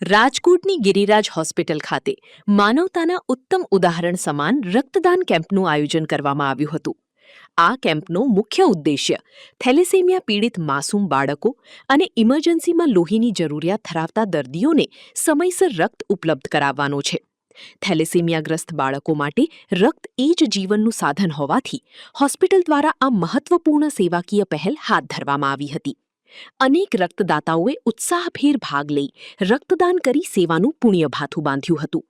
રાજકોટની ગિરિરાજ હોસ્પિટલ ખાતે માનવતાના ઉત્તમ ઉદાહરણ સમાન રક્તદાન કેમ્પનું આયોજન કરવામાં આવ્યું હતું. આ કેમ્પનો મુખ્ય ઉદ્દેશ્ય થેલેસેમિયા પીડિત માસૂમ બાળકો અને ઇમરજન્સીમાં લોહીની જરૂરિયાત ધરાવતા દર્દીઓને સમયસર રક્ત ઉપલબ્ધ કરાવવાનો છે. થેલેસેમિયાગ્રસ્ત બાળકો માટે રક્ત એ જ જીવનનું સાધન હોવાથી હોસ્પિટલ દ્વારા આ મહત્વપૂર્ણ સેવાકીય પહેલ હાથ ધરવામાં આવી હતી. અનેક રક્તદાતાઓએ ઉત્સાહભેર ભાગ લઈ રક્તદાન કરી સેવાનું પુણ્યભાથું બાંધ્યું હતું.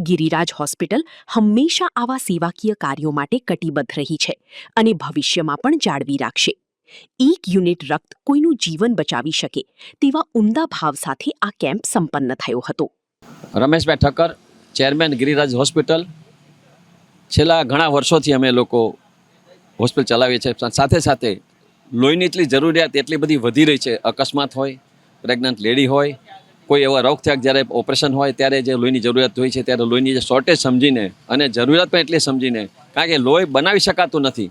ગિરિરાજ હોસ્પિટલ હંમેશા આવા સેવાકીય કાર્યો માટે કટિબદ્ધ રહી છે અને ભવિષ્યમાં પણ જાળવી રાખશે. 1 યુનિટ રક્ત કોઈનું જીવન બચાવી શકે તેવા ઉમદા ભાવ સાથે આ કેમ્પ સંપન્ન થયો હતો. Rameshbhai Thakkar, chairman Giriraj hospital. છેલ્લા ઘણા વર્ષોથી અમે લોકો હોસ્પિટલ ચલાવીએ છીએ. સાથે સાથે લોહીની એટલી જરૂરિયાત એટલી બધી વધી રહી છે. અકસ્માત હોય, પ્રેગ્નન્ટ લેડી હોય, કોઈ એવા રોગ થયા જ્યારે ઓપરેશન હોય ત્યારે જે લોહીની જરૂરિયાત હોય છે ત્યારે લોહીની જે શોર્ટેજ સમજીને અને જરૂરિયાત પણ એટલી સમજીને, કારણ કે લોહી બનાવી શકાતું નથી.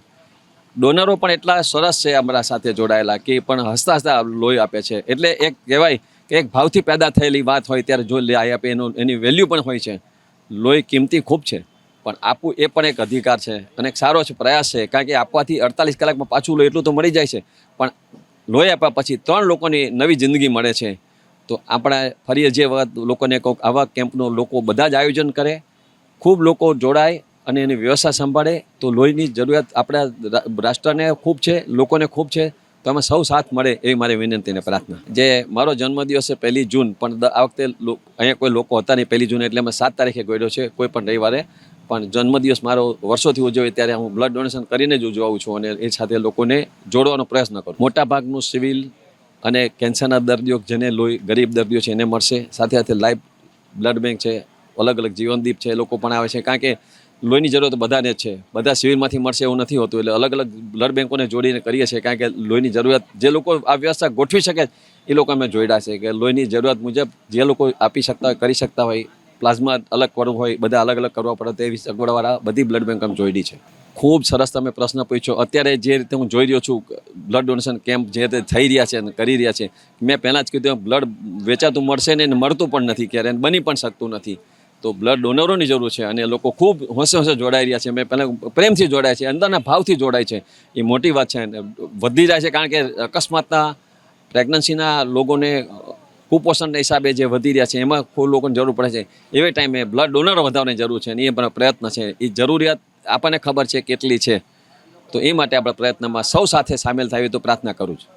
ડોનરો પણ એટલા સરસ છે અમારા સાથે જોડાયેલા કે પણ હસતા હસતા લોહી આપે છે. એટલે એક કહેવાય કે એક ભાવથી પેદા થયેલી વાત હોય ત્યારે જો લોહી આપે એની વેલ્યુ પણ હોય છે. લોહી કિંમતી ખૂબ છે, પણ આપવું એ પણ એક અધિકાર છે અને એક સારો છે, પ્રયાસ છે. કારણ કે આપવાથી 48 કલાકમાં પાછું લોહી એટલું તો મળી જાય છે, પણ લોહી આપ્યા પછી 3 લોકોની નવી જિંદગી મળે છે. તો આપણે ફરી જે વાત લોકોને કહું, આવા કેમ્પનું લોકો બધા જ આયોજન કરે, ખૂબ લોકો જોડાય અને એની વ્યવસ્થા સંભાળે તો લોહીની જરૂરિયાત આપણા રાષ્ટ્રને ખૂબ છે, લોકોને ખૂબ છે. તો અમે સૌ સાથ મળે એવી મારી વિનંતી અને પ્રાર્થના. જે મારો જન્મદિવસ છે 1 જૂન, પણ આ વખતે અહીંયા કોઈ લોકો હતા નહીં 1 જૂન, એટલે અમે 7 તારીખે ગોળ્યો છે, કોઈ પણ રવિવારે. પણ જન્મદિવસ મારો વર્ષોથી ઉજવે ત્યારે હું બ્લડ ડોનેશન કરીને જ ઉજવાવું છું અને એ સાથે લોકોને જોડવાનો પ્રયત્ન કરું. મોટાભાગનું સિવિલ અને કેન્સરના દર્દીઓ, જેને લોહી ગરીબ દર્દીઓ છે એને મળશે. સાથે સાથે લાઈવ બ્લડ બેંક છે, અલગ અલગ જીવનદીપ છે, એ લોકો પણ આવે છે. કારણ કે લોહીની જરૂરત બધાને જ છે. બધા સિવિલમાંથી મળશે એવું નથી હોતું. એટલે અલગ અલગ બ્લડ બેંકોને જોડીને કરીએ છીએ, કારણ કે લોહીની જરૂરિયાત જે લોકો આ વ્યવસ્થા ગોઠવી શકે એ લોકો અમે જોડ્યા છે કે લોહીની જરૂરિયાત મુજબ જે લોકો આપી શકતા હોય, કરી શકતા હોય, પ્લાઝમા અલગ કરવું હોય, બધા અલગ અલગ કરવા પડે તેવી સગવડવાળા બધી બ્લડ બેંક અમે જોઈડી છે. ખૂબ સરસ તમે પ્રશ્ન પૂછ્યો. અત્યારે જે રીતે હું જોઈ રહ્યો છું બ્લડ ડોનેશન કેમ્પ જે રીતે થઈ રહ્યા છે અને કરી રહ્યા છે, મેં પહેલાં જ કીધું બ્લડ વેચાતું મળશે ને મળતું પણ નથી, ક્યારે બની પણ શકતું નથી. તો બ્લડ ડોનરોની જરૂર છે અને લોકો ખૂબ હોંશે હોંશે જોડાઈ રહ્યા છે. મેં પહેલાં પ્રેમથી જોડાય છે, અંદરના ભાવથી જોડાય છે. એ મોટી વાત છે. વધી જાય છે કારણ કે અકસ્માતના, પ્રેગ્નન્સીના લોકોને કુપોષણના હિસાબે જે વધી રહ્યા છે એમાં કોઈ લોકોને જરૂર પડે છે. એવી ટાઈમે બ્લડ ડોનરો વધારવાની જરૂર છે અને એ પણ પ્રયત્ન છે. એ જરૂરિયાત આપણને ખબર છે કેટલી છે, તો એ માટે આપણા પ્રયત્નમાં સૌ સાથે સામેલ થાય તો પ્રાર્થના કરું છું.